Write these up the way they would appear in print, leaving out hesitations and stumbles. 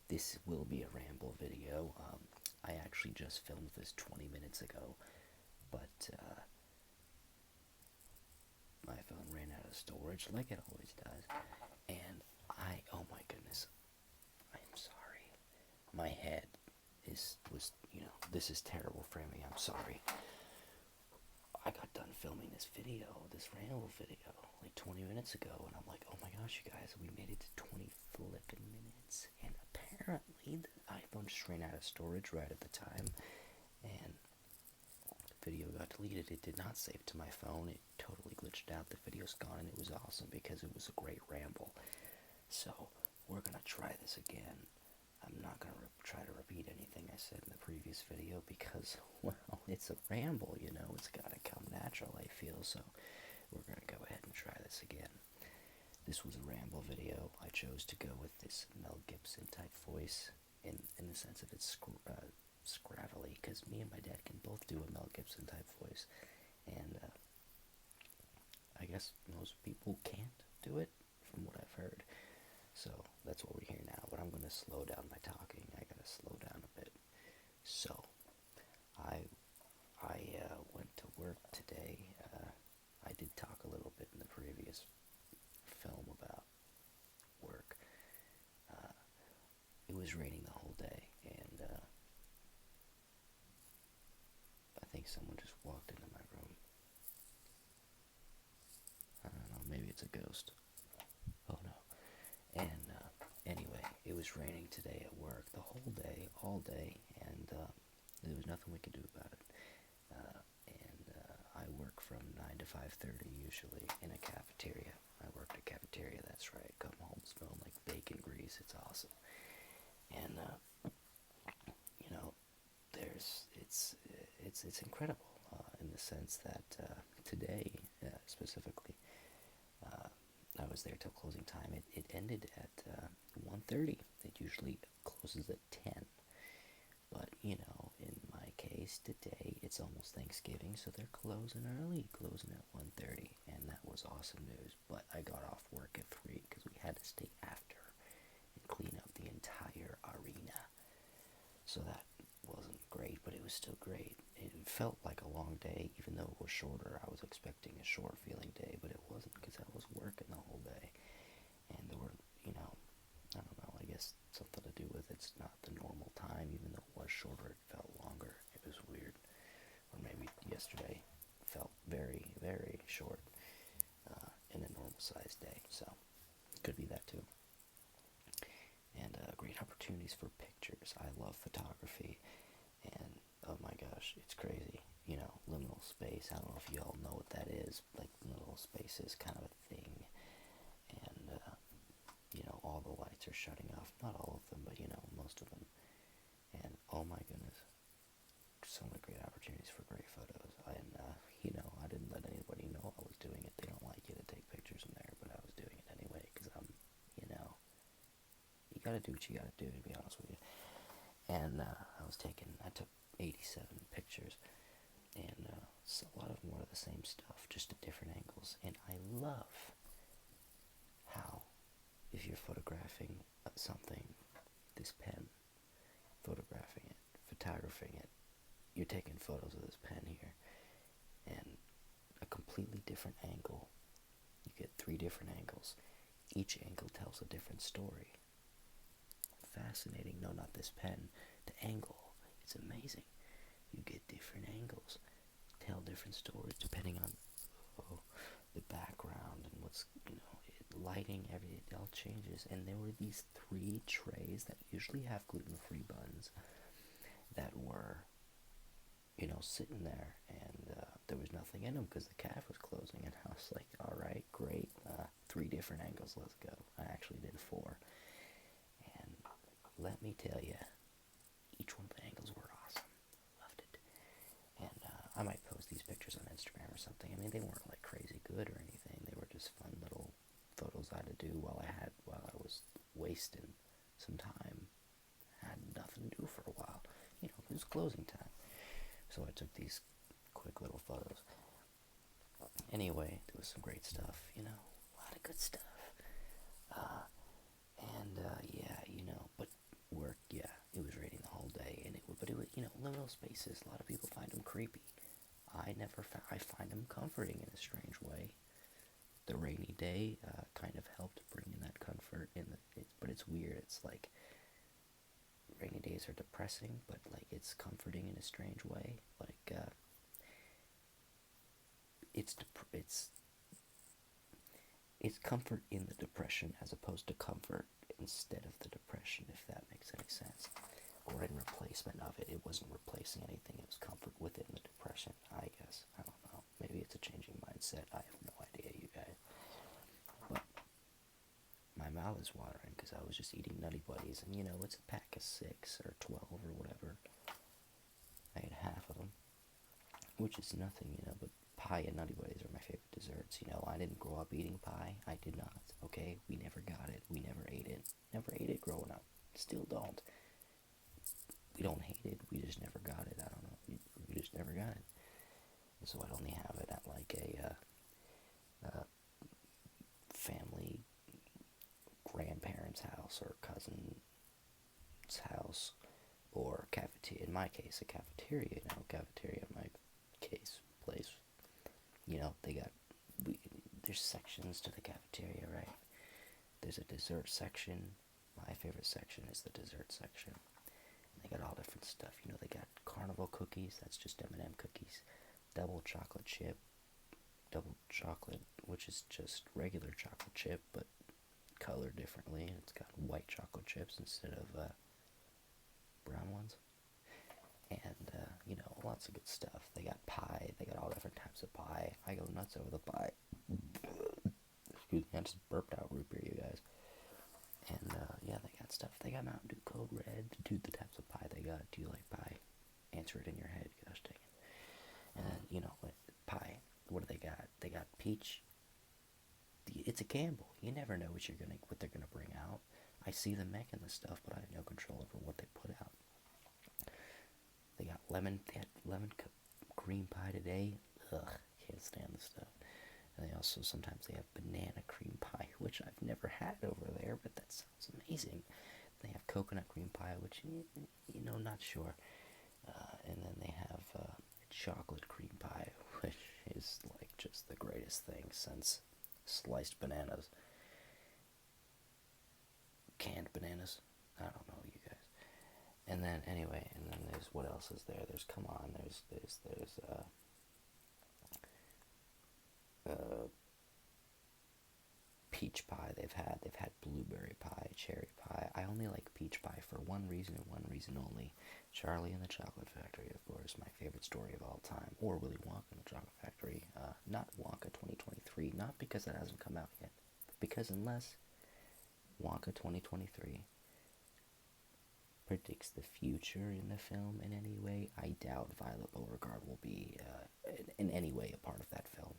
This will be a ramble video. I actually just filmed this 20 minutes ago, but my phone ran out of storage like it always does. And oh my goodness, I'm sorry. My head this is terrible framing. I'm sorry. I got done filming this ramble video, like 20 minutes ago, and I'm like, oh my gosh, you guys, we made it to 20 flippin' minutes. And apparently, the iPhone just ran out of storage right at the time, and the video got deleted. It did not save to my phone. It totally glitched out. The video's gone, and it was awesome because it was a great ramble. So, we're gonna try this again. I'm not going to try to repeat anything I said in the previous video because, well, it's a ramble, it's got to come natural, I feel, so we're going to go ahead and try this again. This was a ramble video. I chose to go with this Mel Gibson type voice in the sense that it's scravelly, because me and my dad can both do a Mel Gibson type voice, and I guess most people can't do it, from what I've heard. So that's what we're hear now, but I'm going to slow down my talking. I got to slow down a bit. So I went to work today. I did talk a little bit in the previous film about work. It was raining the whole day, and I think someone just walked into my room. I don't know, maybe it's a ghost. Oh no. And anyway, it was raining today at work the whole day, all day, and there was nothing we could do about it. I work from 9 to 5:30 usually in a cafeteria. I worked at a cafeteria, that's right. Come home smelling like bacon grease. It's awesome. And it's incredible in the sense that today specifically. I was there till closing time. It ended at 1:30. It usually closes at 10. But, in my case today, it's almost Thanksgiving, so they're closing early, closing at 1:30, and that was awesome news. But I got off work at 3 because we had to stay after and clean up the entire arena. So that wasn't great, but it was still great. It felt like a long day, even though it was shorter. I was expecting a short feeling day, but it wasn't because I was working the whole day. And there were, I don't know, I guess something to do with it's not the normal time, even though it was shorter, it felt longer. It was weird. Or maybe yesterday felt very, very short in a normal sized day. So, could be that too. And great opportunities for pictures. I love photography, and oh my gosh, it's crazy. Liminal space. I don't know if you all know what that is. Like, liminal space is kind of a thing, and all the lights are shutting off. Not all of them, but most of them. And oh my goodness, so many great opportunities for great photos. And I didn't let anybody know I was doing it. They don't like you to take pictures in there, but I was doing it anyway because you gotta do what you gotta do, to be honest with you. And I took 87 pictures, and a lot of them were the same stuff, just at different angles. And I love how, if you're photographing something, this pen, photographing it, you're taking photos of this pen here, and a completely different angle. You get 3 different angles. Each angle tells a different story. Fascinating. No, not this pen. The angle. It's amazing. You get different angles, tell different stories depending on the background and what's lighting. It all changes. And there were these 3 trays that usually have gluten-free buns that were sitting there, and there was nothing in them because the cafe was closing. And I was like, all right, great, 3 different angles, let's go. I actually did 4, and let me tell you, each one of the angles were awesome. Loved it. And I might post these pictures on Instagram or something. I mean, they weren't like crazy good or anything. They were just fun little photos I had to do while I was wasting some time. I had nothing to do for a while. It was closing time. So I took these quick little photos. Anyway, there was some great stuff, a lot of good stuff. And yeah, but retail spaces. A lot of people find them creepy. I find them comforting in a strange way. The rainy day kind of helped bring in that comfort. But it's weird. It's like rainy days are depressing, but like it's comforting in a strange way. Like it's it's comfort in the depression as opposed to comfort instead of the depression, if that makes any sense. Or in replacement of it. It wasn't replacing anything, it was comfort within the depression, I guess. I don't know. Maybe it's a changing mindset. I have no idea, you guys. But my mouth is watering because I was just eating Nutty Buddies, and it's a pack of 6 or 12 or whatever. I ate half of them, which is nothing, but pie and Nutty Buddies are my favorite desserts. I didn't grow up eating pie. I did not, okay? We never got it. We never ate it. Never ate it growing up. Still don't. We don't hate it. We just never got it. I don't know. We just never got it. And so I'd only have it at like a family grandparents' house or cousin's house or cafeteria. In my case, a cafeteria. Cafeteria. In my case, place. They got. There's sections to the cafeteria, right? There's a dessert section. My favorite section is the dessert section. They got all different stuff. They got carnival cookies. That's just M&M cookies. Double chocolate chip. Double chocolate, which is just regular chocolate chip, but colored differently. And it's got white chocolate chips instead of brown ones. And, lots of good stuff. They got pie. They got all different types of pie. I go nuts over the pie. Excuse me, I just burped out root beer, you guys. And, yeah, they got stuff. They got Mountain Dew Code Red. Dude, the types of pie they got. Do you like pie? Answer it in your head. Gosh dang it. And, pie. What do they got? They got peach. It's a gamble. You never know what they're gonna bring out. I see them making the stuff, but I have no control over what they put out. They got lemon. They had lemon cream pie today. Ugh, can't stand the stuff. And they also sometimes they have banana cream pie, which I've never had over there, but that sounds amazing. They have coconut cream pie, which not sure. And then they have chocolate cream pie, which is like just the greatest thing since sliced bananas, canned bananas. I don't know, you guys. And then anyway, there's what else is there? There's peach pie. They've had blueberry pie, cherry pie. I only like peach pie for one reason and one reason only. Charlie and the Chocolate Factory, of course, my favorite story of all time. Or Willy Wonka and the Chocolate Factory. Not Wonka 2023, not because it hasn't come out yet, but because unless Wonka 2023 predicts the future in the film in any way, I doubt Violet Beauregard will be in any way a part of that film.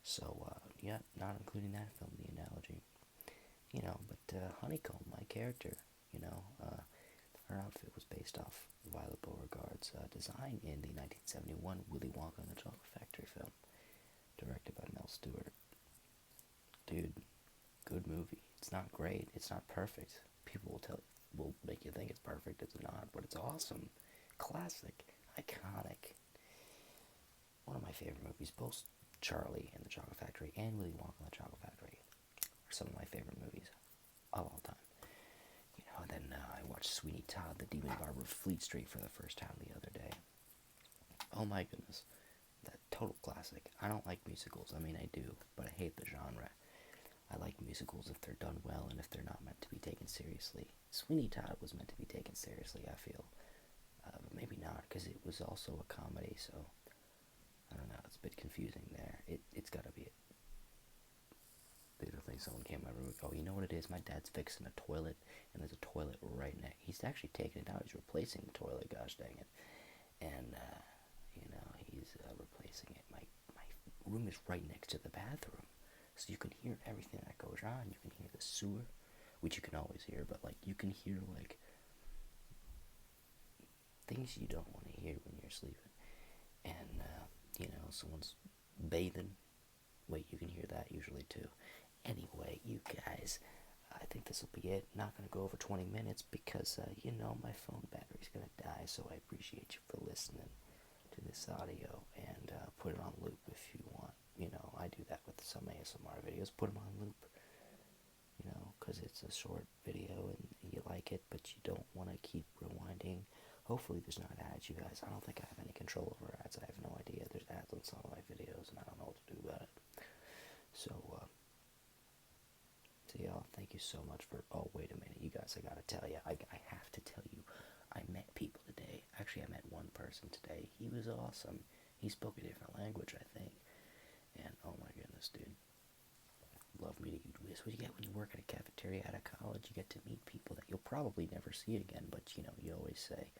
So, yeah, not including that film, the analogy. But Honeycomb, my character, her outfit was based off Violet Beauregard's design in the 1971 Willy Wonka and the Chocolate Factory film, directed by Mel Stewart. Dude, good movie. It's not great. It's not perfect. People will make you think it's perfect. It's not, but it's awesome. Classic. Iconic. One of my favorite movies. Both Charlie and the Chocolate Factory and Willy Wonka and the Chocolate Factory are some of my favorite movies of all time. And then I watched Sweeney Todd, the Demon Barber of Fleet Street for the first time the other day. Oh my goodness. That total classic. I don't like musicals. I mean, I do, but I hate the genre. I like musicals if they're done well and if they're not meant to be taken seriously. Sweeney Todd was meant to be taken seriously, I feel. But maybe not, because it was also a comedy, so I don't know, it's a bit confusing there. It's gotta be it. The other thing, someone came in my room, oh, you know what it is? My dad's fixing a toilet, and there's a toilet right next. He's actually taking it out. He's replacing the toilet, gosh dang it. And, he's replacing it. My room is right next to the bathroom, so you can hear everything that goes on. You can hear the sewer, which you can always hear, but, you can hear, things you don't want to hear when you're sleeping. And, someone's bathing. Wait, you can hear that usually, too. Anyway, you guys, I think this will be it. Not going to go over 20 minutes because, my phone battery's going to die, so I appreciate you for listening to this audio, and put it on loop if you want. I do that with some ASMR videos. Put them on loop, because it's a short video and you like it, but you don't want to keep rewinding. Hopefully there's not ads, you guys. I don't think I have any control over ads. I have no idea. There's ads on some of my videos, and I don't know what to do about it. So y'all, thank you so much for, oh, wait a minute, you guys, I gotta tell you, I have to tell you, I met people today. Actually, I met one person today. He was awesome. He spoke a different language, I think. And, oh my goodness, dude. Love meeting you. It's what you get when you work at a cafeteria out of college. You get to meet people that you'll probably never see again, but, you always say,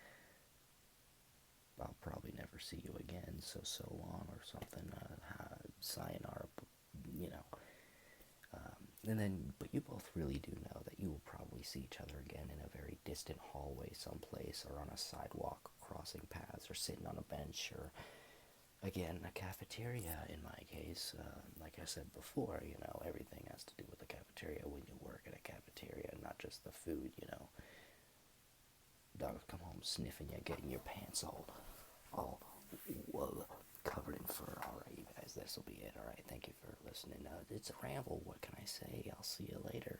I'll probably never see you again, so long, or something, sayonara, you know. But you both really do know that you will probably see each other again in a very distant hallway someplace, or on a sidewalk, crossing paths, or sitting on a bench, or, again, a cafeteria in my case. Like I said before, everything has to do with the cafeteria when you work at a cafeteria, not just the food, Dogs come home sniffing you, getting your pants all covered in fur. Alright, you guys, this will be it. Alright, thank you for listening. It's a ramble. What can I say? I'll see you later.